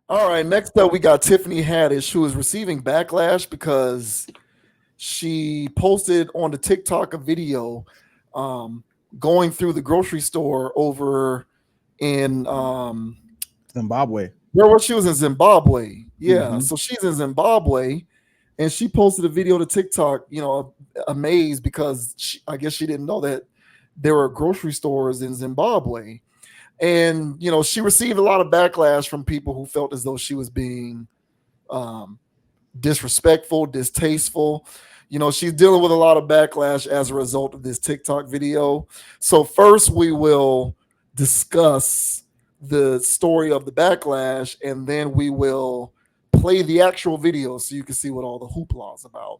All right, next up we got Tiffany Haddish, who is receiving backlash because she posted on the TikTok a video um, going through the grocery store over in Zimbabwe. where was she was in Zimbabwe. Yeah, Hmm. so she's in Zimbabwe and she posted a video to TikTok, amazed because I guess she didn't know that there were grocery stores in Zimbabwe. And she received a lot of backlash from people who felt as though she was being um, disrespectful, distasteful. She's dealing with a lot of backlash as a result of this TikTok video. So first we will discuss the story of the backlash, and then we will play the actual video so you can see what all the hoopla is about.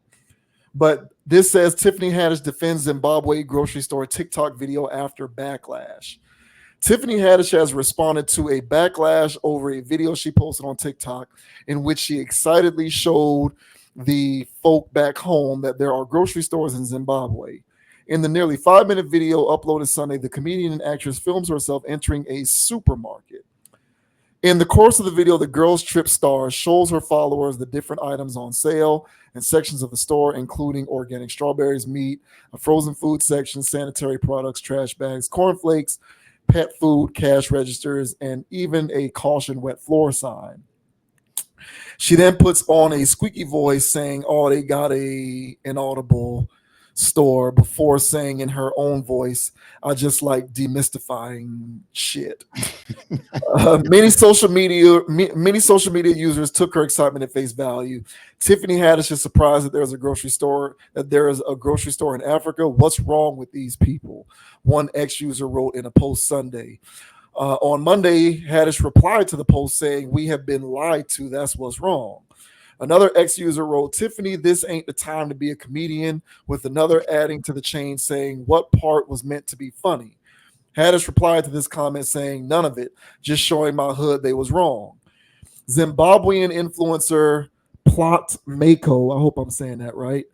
But this says Tiffany Haddish defends Zimbabwe grocery store TikTok video after backlash. Tiffany Haddish has responded to a backlash over a video she posted on TikTok in which she excitedly showed the folk back home that there are grocery stores in Zimbabwe. In the nearly 5-minute video uploaded Sunday, the comedian and actress films herself entering a supermarket. In the course of the video, the Girls Trip star shows her followers the different items on sale and sections of the store, including organic strawberries, meat, a frozen food section, sanitary products, trash bags, cornflakes, pet food, cash registers, and even a caution wet floor sign. She then puts on a squeaky voice saying, "Oh, they got a inaudible store," before saying in her own voice, "I just like demystifying shit." Many social media users took her excitement at face value. Tiffany Haddish is surprised that there is a grocery store in Africa. What's wrong with these people? One ex user wrote in a post Sunday. On Monday, Haddish replied to the post saying, "We have been lied to. That's what's wrong." Another ex user wrote, "Tiffany, this ain't the time to be a comedian," with another adding to the chain saying, "What part was meant to be funny?" Haddish replied to this comment saying, "None of it, just showing my hood they was wrong." Zimbabwean influencer Plot Mako, I hope I'm saying that right,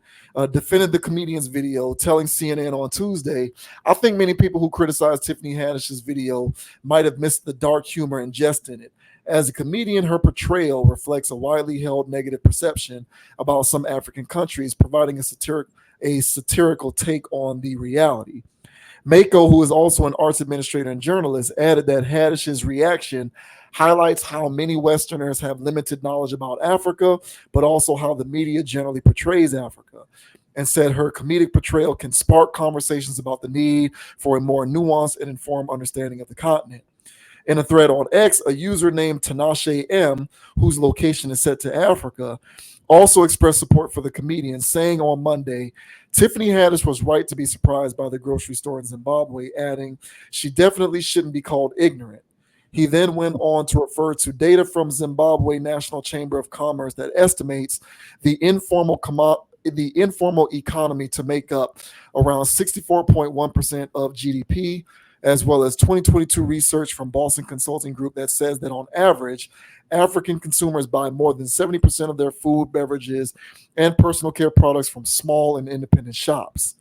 defended the comedian's video, telling CNN on Tuesday, "I think many people who criticize Tiffany Haddish's video might have missed the dark humor and jest in it. As a comedian, her portrayal reflects a widely held negative perception about some African countries, providing a satirical take on the reality." Mako, who is also an arts administrator and journalist, added that Haddish's reaction highlights how many Westerners have limited knowledge about Africa, but also how the media generally portrays Africa, and said her comedic portrayal can spark conversations about the need for a more nuanced and informed understanding of the continent. In a thread on X, a user named Tinashe M, whose location is set to Africa, also expressed support for the comedian, saying on Monday, "Tiffany Haddish was right to be surprised by the grocery store in Zimbabwe," adding, "She definitely shouldn't be called ignorant." He then went on to refer to data from Zimbabwe National Chamber of Commerce that estimates the informal economy to make up around 64.1% of GDP, as well as 2022 research from Boston Consulting Group that says that on average, African consumers buy more than 70% of their food, beverages, and personal care products from small and independent shops.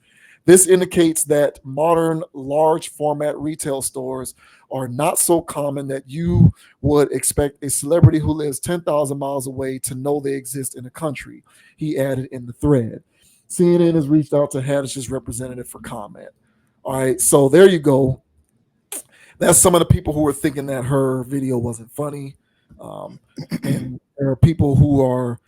This indicates that modern large format retail stores are not so common that you would expect a celebrity who lives 10,000 miles away to know they exist in the country, he added in the thread. CNN has reached out to Haddish's representative for comment. All right, so there you go. That's some of the people who were thinking that her video wasn't funny. Um, and there are people who are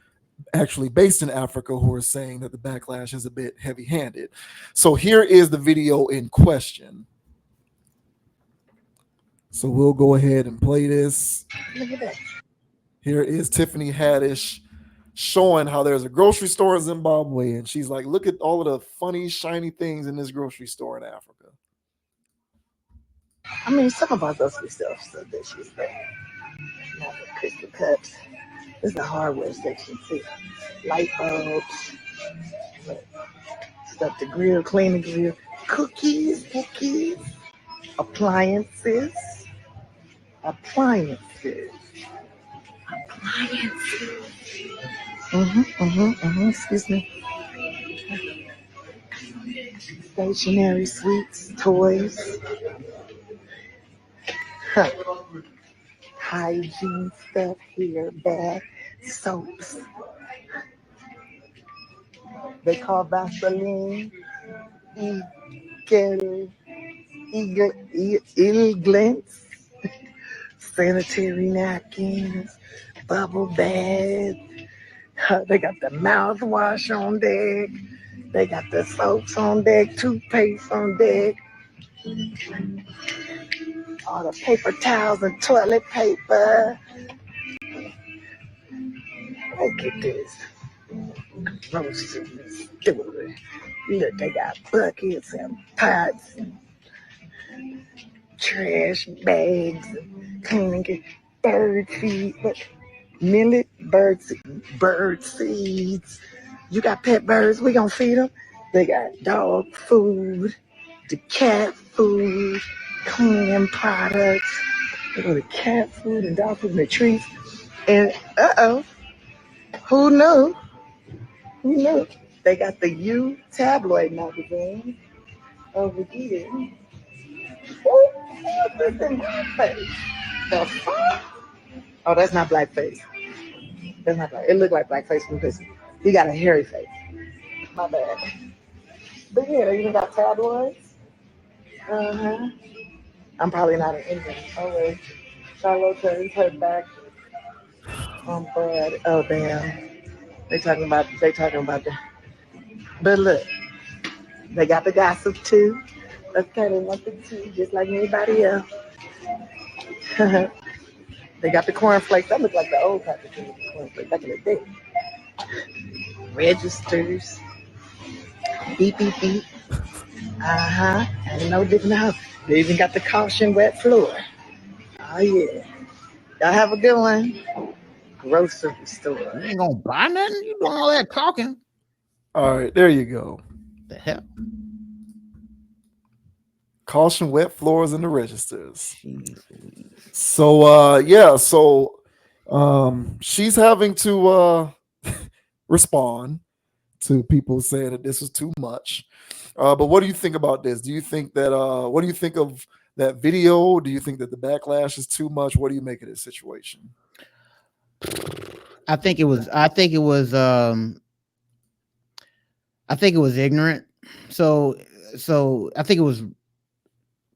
actually based in Africa who are saying that the backlash is a bit heavy handed. So here is the video in question. So we'll go ahead and play this. Look at that. Here is Tiffany Haddish showing how there's a grocery store in Zimbabwe. And she's like, "Look at all of the funny, shiny things in this grocery store in Africa." I mean, some about those stuff so that she's there. Not the crystal cups. This is the hardware section too. Light bulbs, stuff to grill, clean the grill, cookies, appliances, appliances, appliances. Excuse me. Stationery, sweets, toys. Huh. hygiene stuff here, bath, soaps. They call Vaseline Eagle, Eagles, sanitary napkins, bubble bath. They got the mouthwash on deck. They got the soaps on deck, toothpaste on deck, all the paper towels and toilet paper. Look at this grocery store. Look, they got buckets and pots, trash bags, cleaning bird feed, look, millet, bird seeds. You got pet birds, we gonna feed them. They got dog food, the cat food, cleaning products. They go to cat food and dog food and the treats. And who knew? Who knew? They got the U tabloid magazine over here. Who is this in blackface? The fuck? Oh, that's not blackface. That's not black. It looked like blackface from this. He got a hairy face. My bad. But yeah, they even got tabloids. Uh-huh. I'm probably not an Indian. Oh wait. Charlotte turns her back on Brad. Oh damn. They talking about the but look, they got the gossip too. Okay, they want the tea just like anybody else. They got the cornflakes. That look like the old type of cornflakes back in the day. Registers. Beep beep beep. Uh-huh. And no different house. They even got the caution wet floor. Oh yeah. Y'all have a good one. Grocery store. You ain't gonna buy nothing. You doing all that talking? All right, there you go. The hell? Caution wet floors in the registers. Jeez. So she's having to respond to people saying that this was too much. But what do you think about this? Do you think that what do you think of that video? Do you think that the backlash is too much? What do you make of this situation? I think it was ignorant. So I think it was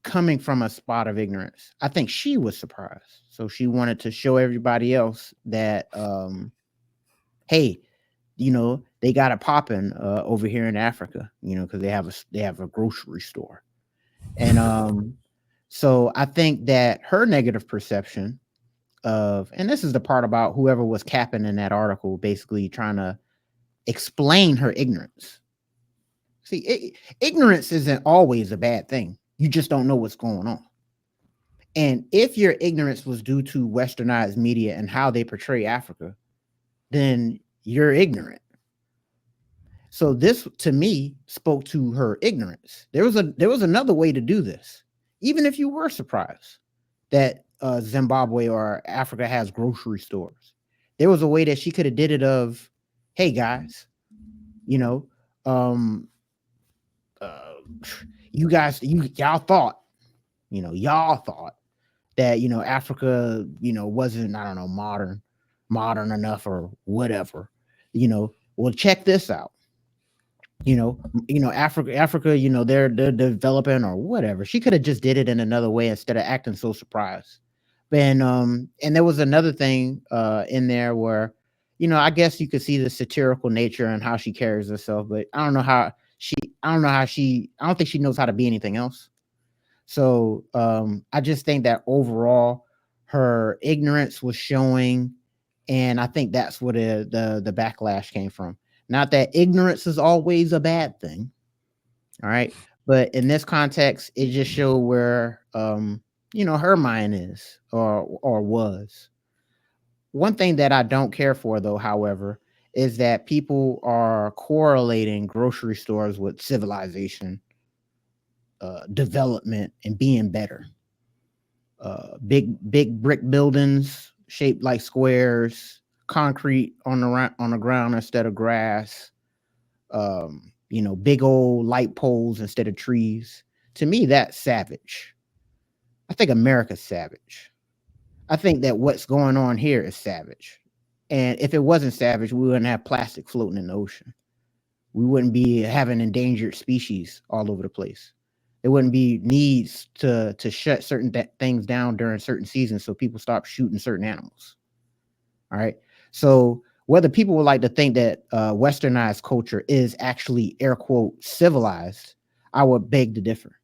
coming from a spot of ignorance. I think she was surprised. So she wanted to show everybody else that hey, they got it popping over here in Africa, because they have a grocery store. And so I think that her negative perception and this is the part about whoever was capping in that article, basically trying to explain her ignorance. See, ignorance isn't always a bad thing. You just don't know what's going on. And if your ignorance was due to westernized media and how they portray Africa, then you're ignorant. So this, to me, spoke to her ignorance. There was another way to do this, even if you were surprised that Zimbabwe or Africa has grocery stores. There was a way that she could have did it of, hey guys, y'all thought that Africa wasn't, I don't know, modern enough or whatever. Well, check this out. Africa, they're developing or whatever. She could have just did it in another way instead of acting so surprised. And there was another thing in there where, I guess you could see the satirical nature and how she carries herself, but I don't think she knows how to be anything else. So I just think that overall her ignorance was showing, and I think that's where the backlash came from. Not that ignorance is always a bad thing. All right. But in this context, it just showed where her mind is or was. One thing that I don't care for, though, however, is that people are correlating grocery stores with civilization, development, and being better. Big brick buildings shaped like squares, concrete on the ground instead of grass. Big old light poles instead of trees. To me, that's savage. I think America's savage. I think that what's going on here is savage. And if it wasn't savage, we wouldn't have plastic floating in the ocean. We wouldn't be having endangered species all over the place. There wouldn't be needs to shut certain things down during certain seasons so people stop shooting certain animals. All right. So whether people would like to think that westernized culture is actually air quote civilized, I would beg to differ.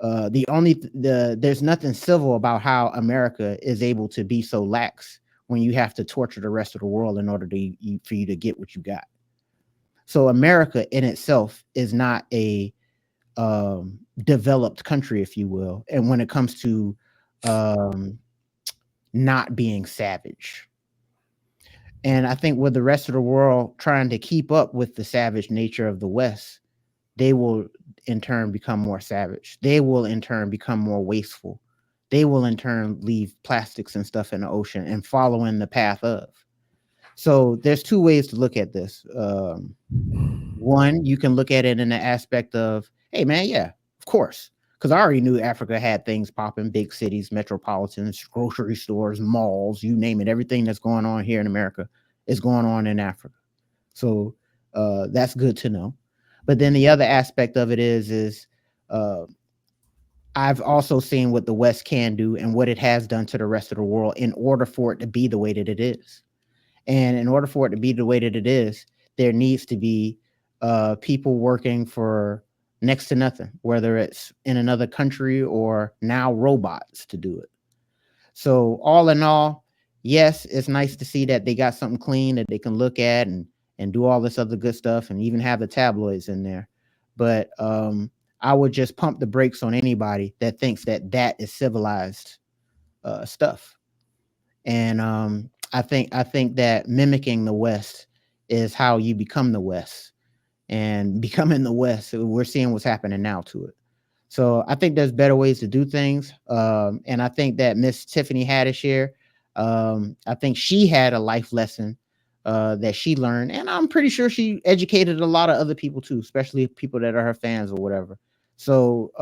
There's nothing civil about how America is able to be so lax when you have to torture the rest of the world in order for you to get what you got. So America in itself is not a developed country, if you will, and when it comes to not being savage. And I think with the rest of the world trying to keep up with the savage nature of the West, they will in turn become more savage. They will in turn become more wasteful. They will in turn leave plastics and stuff in the ocean and follow in the path of. So there's two ways to look at this. One, you can look at it in the aspect of, hey man, yeah, of course. Because I already knew Africa had things popping, big cities, metropolitans, grocery stores, malls, you name it. Everything that's going on here in America is going on in Africa. So that's good to know. But then the other aspect of it is I've also seen what the West can do and what it has done to the rest of the world in order for it to be the way that it is. And in order for it to be the way that it is, there needs to be people working for next to nothing, whether it's in another country or now robots to do it. So all in all, yes, it's nice to see that they got something clean that they can look at and do all this other good stuff and even have the tabloids in there. But I would just pump the brakes on anybody that thinks that that is civilized stuff. And I think that mimicking the West is how you become the West. And becoming the West, we're seeing what's happening now to it. So I think there's better ways to do things. And I think that Miss Tiffany Haddish here, I think she had a life lesson that she learned. And I'm pretty sure she educated a lot of other people too, especially people that are her fans or whatever. So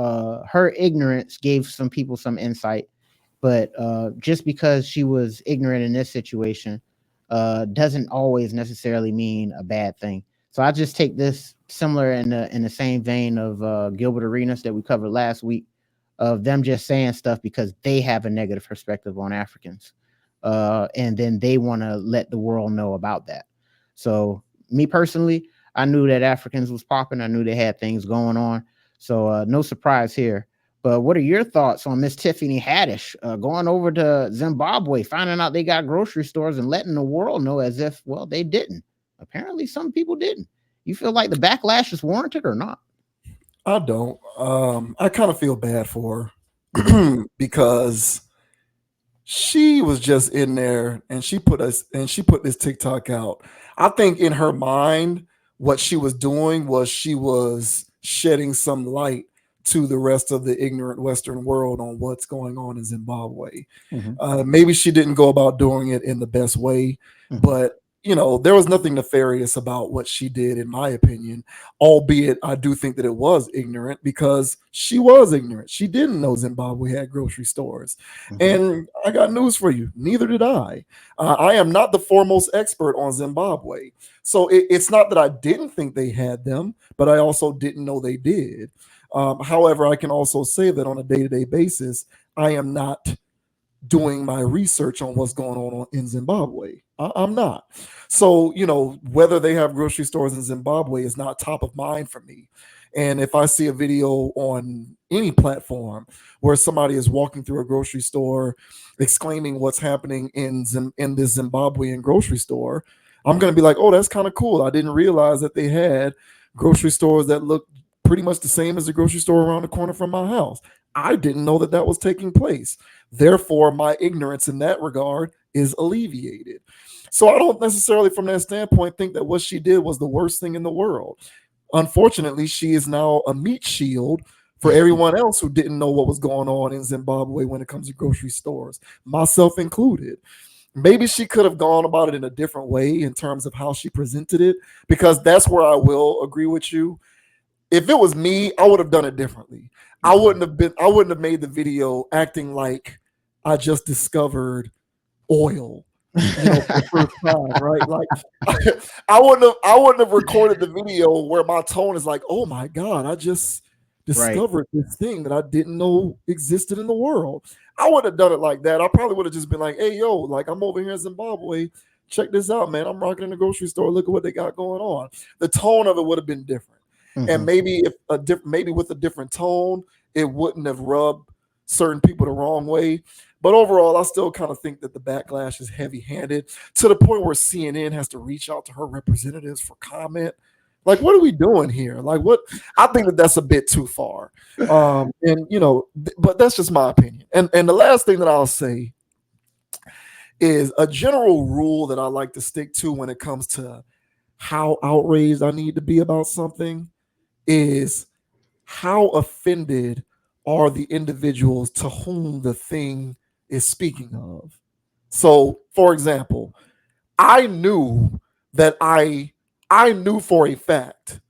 her ignorance gave some people some insight. But just because she was ignorant in this situation doesn't always necessarily mean a bad thing. So I just take this similar in the same vein of Gilbert Arenas that we covered last week, of them just saying stuff because they have a negative perspective on Africans. And then they want to let the world know about that. So me personally, I knew that Africans was popping. I knew they had things going on. So no surprise here. But what are your thoughts on Miss Tiffany Haddish going over to Zimbabwe, finding out they got grocery stores and letting the world know as if, well, they didn't. Apparently, some people didn't. You feel like the backlash is warranted or not? I don't. I kind of feel bad for her because she was just in there and she put this TikTok out. I think in her mind, what she was doing was she was shedding some light to the rest of the ignorant Western world on what's going on in Zimbabwe. Maybe she didn't go about doing it in the best way, but there was nothing nefarious about what she did, in my opinion, albeit I do think that it was ignorant because she was ignorant. She didn't know Zimbabwe had grocery stores. And I got news for you. Neither did I. I am not the foremost expert on Zimbabwe. So it's not that I didn't think they had them, but I also didn't know they did. However, I can also say that on a day-to-day basis, I am not doing my research on what's going on in Zimbabwe. I'm not. So, whether they have grocery stores in Zimbabwe is not top of mind for me. And if I see a video on any platform where somebody is walking through a grocery store exclaiming what's happening in this Zimbabwean grocery store, I'm going to be like, oh, that's kind of cool. I didn't realize that they had grocery stores that look pretty much the same as the grocery store around the corner from my house. I didn't know that was taking place. Therefore, my ignorance in that regard is alleviated. So I don't necessarily, from that standpoint, think that what she did was the worst thing in the world. Unfortunately, she is now a meat shield for everyone else who didn't know what was going on in Zimbabwe when it comes to grocery stores, myself included. Maybe she could have gone about it in a different way in terms of how she presented it, because that's where I will agree with you. If it was me, I would have done it differently. I wouldn't have made the video acting like I just discovered oil, you know, for the first time, right? Like I wouldn't have recorded the video where my tone is like, oh my God, I just Right. discovered this thing that I didn't know existed in the world. I would have done it like that. I probably would have just been like, hey, yo, like I'm over here in Zimbabwe. Check this out, man. I'm rocking in the grocery store. Look at what they got going on. The tone of it would have been different. And maybe if maybe with a different tone, it wouldn't have rubbed certain people the wrong way. But overall, I still kind of think that the backlash is heavy-handed to the point where CNN has to reach out to her representatives for comment. Like, what are we doing here? Like, what? I think that that's a bit too far. And you know, but that's just my opinion. And the last thing that I'll say is a general rule that I like to stick to when it comes to how outraged I need to be about something is how offended are the individuals to whom the thing is speaking of. So, for example, I knew that I knew for a fact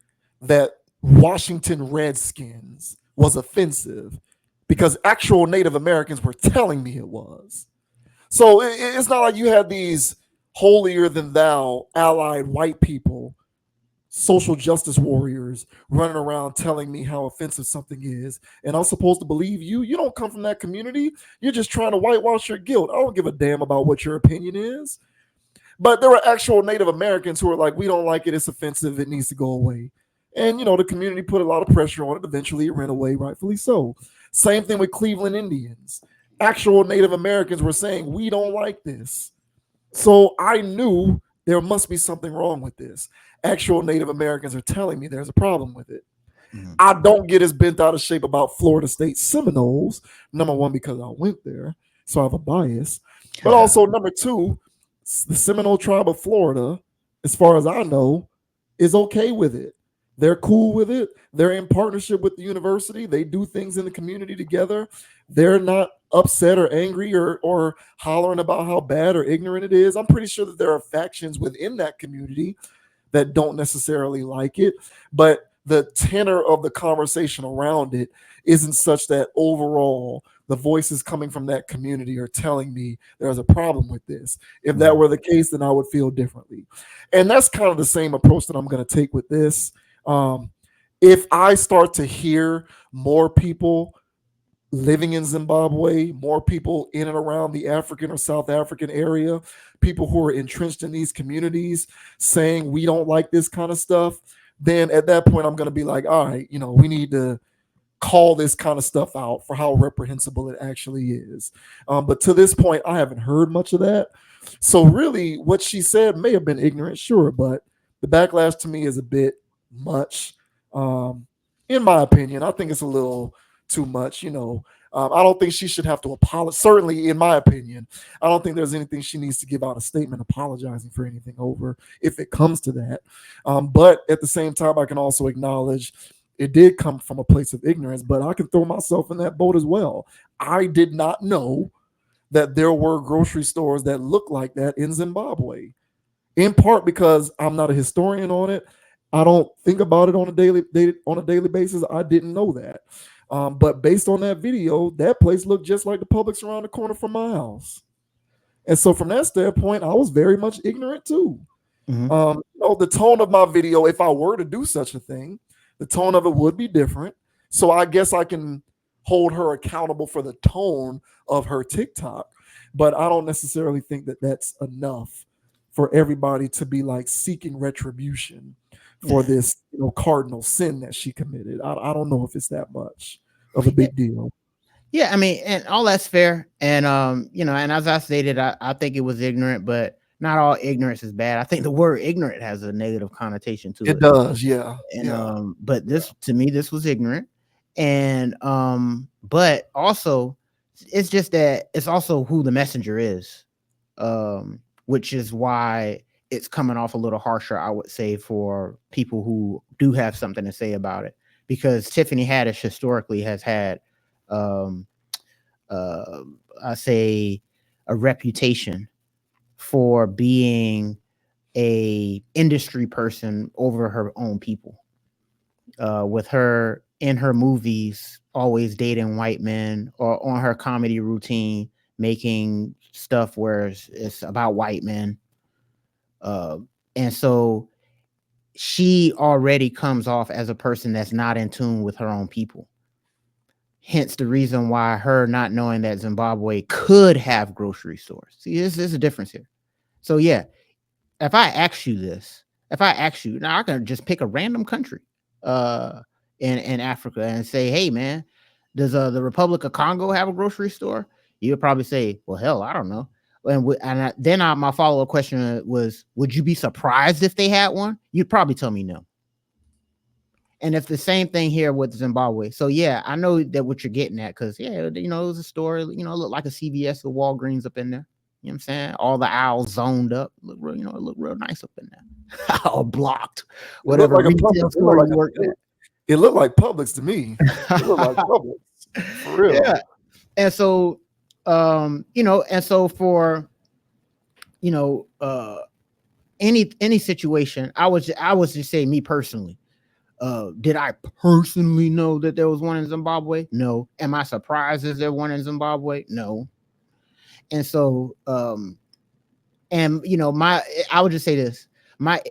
that Washington Redskins was offensive because actual Native Americans were telling me it was. So it's not like you had these holier than thou allied white people, social justice warriors running around telling me how offensive something is, and I'm supposed to believe you. You don't come from that community. You're just trying to whitewash your guilt. I don't give a damn about what your opinion is. But there were actual Native Americans who were like, we don't like it. It's offensive. It needs to go away. And, you know, the community put a lot of pressure on it. Eventually, it ran away, rightfully so. Same thing with Cleveland Indians. Actual Native Americans were saying, we don't like this. So I knew there must be something wrong with this. Actual Native Americans are telling me there's a problem with it. I don't get as bent out of shape about Florida State Seminoles. Number one, because I went there, so I have a bias. But also, number two, the Seminole tribe of Florida, as far as I know, is okay with it. They're cool with it. They're in partnership with the university. They do things in the community together. They're not upset or angry or hollering about how bad or ignorant it is. I'm pretty sure that there are factions within that community that don't necessarily like it, but the tenor of the conversation around it isn't such that overall the voices coming from that community are telling me there's a problem with this. If that were the case, then I would feel differently. And that's kind of the same approach that I'm going to take with this. If I start to hear more people living in Zimbabwe, more people in and around the African or South African area, people who are entrenched in these communities saying we don't like this kind of stuff, then at that point I'm going to be like, all right, you know, we need to call this kind of stuff out for how reprehensible it actually is. But to this point, I haven't heard much of that. So really what she said may have been ignorant, sure, but the backlash to me is a bit much. In my opinion, I think it's a little too much, you know. I don't think she should have to apologize. Certainly, in my opinion, I don't think there's anything she needs to give out a statement apologizing for anything over if it comes to that. But at the same time, I can also acknowledge it did come from a place of ignorance, but I can throw myself in that boat as well. I did not know that there were grocery stores that look like that in Zimbabwe, in part because I'm not a historian on it. I don't think about it on a daily basis. I didn't know that. But based on that video, that place looked just like the Publix around the corner from my house. And so from that standpoint, I was very much ignorant too. You know, the tone of my video, if I were to do such a thing, the tone of it would be different. So I guess I can hold her accountable for the tone of her TikTok. But I don't necessarily think that that's enough for everybody to be like seeking retribution for this, you know, cardinal sin that she committed. I don't know if it's that much of a big deal. Yeah, I mean, and all that's fair. And you know, and as I stated, I think it was ignorant, but not all ignorance is bad. I think the word ignorant has a negative connotation to it. It does, yeah. And but this to me, this was ignorant. And but also it's just that it's also who the messenger is. Which is why it's coming off a little harsher, I would say, for people who do have something to say about it. Because Tiffany Haddish historically has had I say a reputation for being a industry person over her own people. With her in her movies always dating white men, or on her comedy routine making stuff where it's about white men. And so she already comes off as a person that's not in tune with her own people. Hence the reason why her not knowing that Zimbabwe could have grocery stores. See, there's a difference here. So yeah, if I ask you now, I can just pick a random country in Africa and say, hey man, does the Republic of Congo have a grocery store? You would probably say, well, hell, I don't know. Then my follow-up question was, would you be surprised if they had one? You'd probably tell me no. And it's the same thing here with Zimbabwe. So yeah, I know that what you're getting at, because yeah, it was a store, it looked like a CVS or Walgreens up in there. You know what I'm saying? All the aisles zoned up. It looked real nice up in there. All blocked. Whatever retail store you worked at. It looked like Publix to me. It looked like Publix. For real. Yeah. And so and so for any situation, I was just saying, me personally, did I personally know that there was one in Zimbabwe? No. Am I surprised is there one in Zimbabwe? No. And so I would just say this, my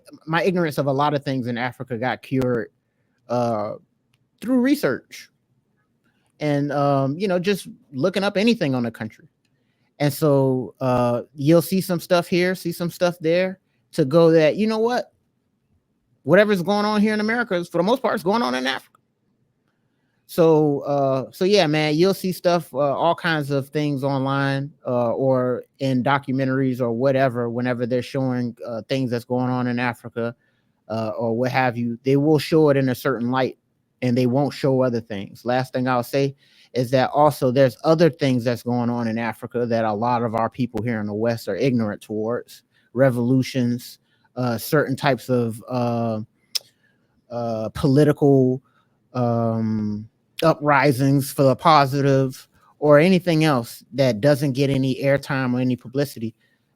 ignorance of a lot of things in Africa got cured through research and just looking up anything on the country. And so you'll see some stuff here, see some stuff there, to go that, you know what? Whatever's going on here in America is, for the most part, is going on in Africa. So yeah, man, you'll see stuff, all kinds of things online or in documentaries or whatever, whenever they're showing things that's going on in Africa or what have you. They will show it in a certain light and they won't show other things. Last thing I'll say is that also there's other things that's going on in Africa that a lot of our people here in the West are ignorant towards. Revolutions, certain types of political uprisings for the positive, or anything else that doesn't get any airtime or any publicity.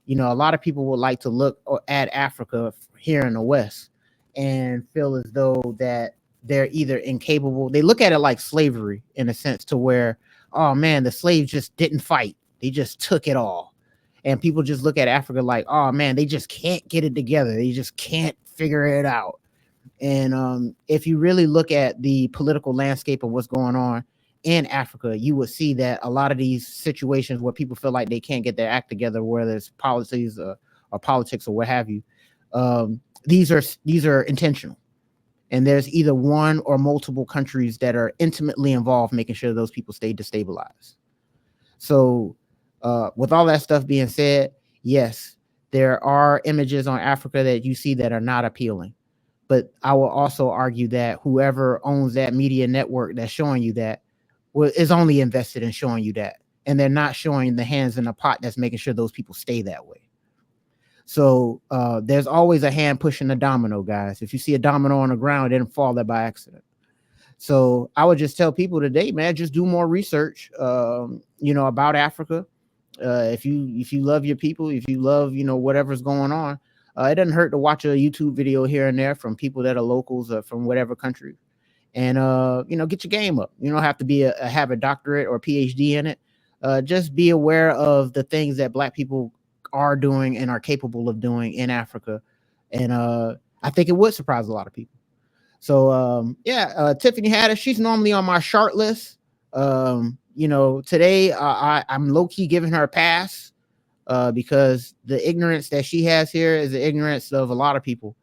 A lot of people would like to look at Africa here in the West and feel as though that they're either incapable. They look at it like slavery in a sense, to where, oh man, the slaves just didn't fight. They just took it all. And people just look at Africa like, oh man, they just can't get it together. They just can't figure it out. And if you really look at the political landscape of what's going on in Africa, you will see that a lot of these situations where people feel like they can't get their act together, whether it's policies or politics or what have you, these are intentional. And there's either one or multiple countries that are intimately involved, making sure those people stay destabilized. So with all that stuff being said, yes, there are images on Africa that you see that are not appealing. But I will also argue that whoever owns that media network that's showing you that is only invested in showing you that. And they're not showing the hands in the pot that's making sure those people stay that way. So there's always a hand pushing the domino, guys. If you see a domino on the ground, it didn't fall there by accident. So I would just tell people today, man, just do more research, about Africa. If you love your people, if you love, whatever's going on, it doesn't hurt to watch a YouTube video here and there from people that are locals from whatever country, and get your game up. You don't have to have a doctorate or PhD in it. Just be aware of the things that Black people are doing and are capable of doing in Africa, and I think it would surprise a lot of people. So Tiffany Haddish, she's normally on my short list. Today I'm low-key giving her a pass because the ignorance that she has here is the ignorance of a lot of people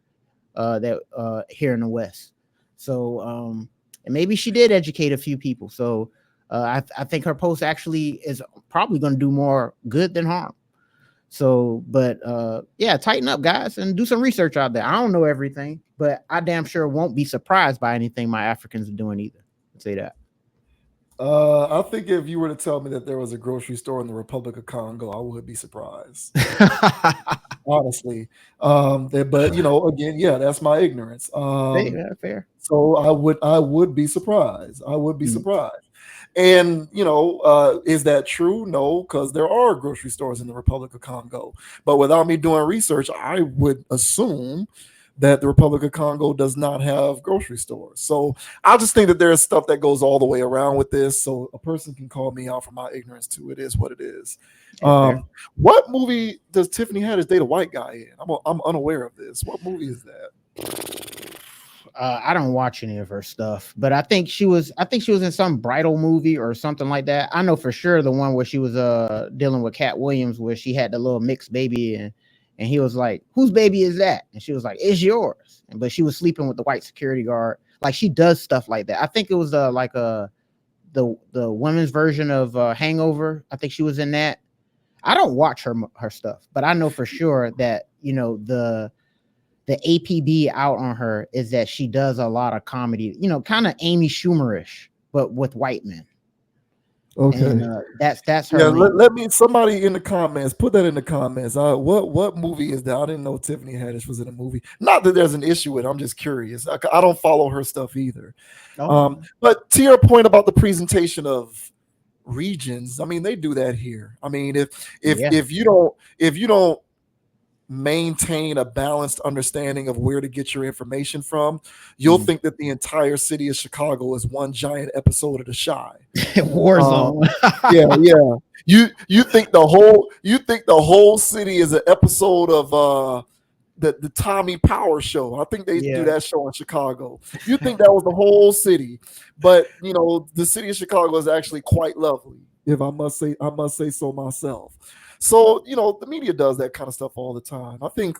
that here in the West. So and maybe she did educate a few people. So I think her post actually is probably going to do more good than harm. So, but tighten up, guys, and do some research out there. I don't know everything, but I damn sure won't be surprised by anything my Africans are doing either. I'd say that. I think if you were to tell me that there was a grocery store in the Republic of Congo, I would be surprised. Honestly. But again, that's my ignorance. Fair. So I would be surprised. I would be surprised. And is that true? No, because there are grocery stores in the Republic of Congo. But without me doing research, I would assume that the Republic of Congo does not have grocery stores. So I just think that there's stuff that goes all the way around with this. So a person can call me out for my ignorance too. It is what it is. What movie does Tiffany Haddish date a white guy in? I'm unaware of this. What movie is that? I don't watch any of her stuff, but I think she was in some bridal movie or something like that. I know for sure the one where she was dealing with Cat Williams, where she had the little mixed baby, and he was like, "Whose baby is that?" And she was like, "It's yours." But she was sleeping with the white security guard. Like, she does stuff like that. I think it was the women's version of Hangover. I think she was in that. I don't watch her stuff, but I know for sure that, you know, the APB out on her is that she does a lot of comedy, you know, kind of Amy Schumerish, but with white men. Okay, and that's her. yeah. Let me, somebody in the comments, put that in the comments. What movie is that? I didn't know Tiffany Haddish was in a movie. Not that there's an issue with it. I'm just curious. I don't follow her stuff either. But to your point about the presentation of regions, I mean, they do that here. I mean, if you don't maintain a balanced understanding of where to get your information from, you'll think that the entire city of Chicago is one giant episode of The Chi. Warzone. Yeah. You think the whole city is an episode of the Tommy Power show. I think they do that show in Chicago. You think that was the whole city, but you know, the city of Chicago is actually quite lovely, if I must say so myself. So, you know, the media does that kind of stuff all the time. I think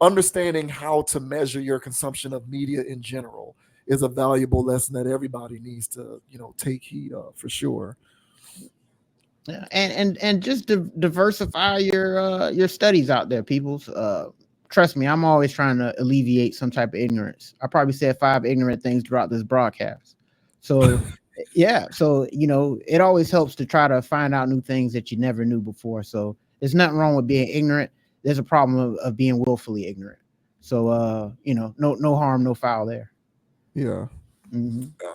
understanding how to measure your consumption of media in general is a valuable lesson that everybody needs to, you know, take heed of, for sure. Yeah, and just diversify your studies out there, peoples. Trust me, I'm always trying to alleviate some type of ignorance. I probably said 5 ignorant things throughout this broadcast. So yeah, so you know, it always helps to try to find out new things that you never knew before. So there's nothing wrong with being ignorant. There's a problem of being willfully ignorant. So you know, no harm, no foul there. Yeah. Mm-hmm. Yeah.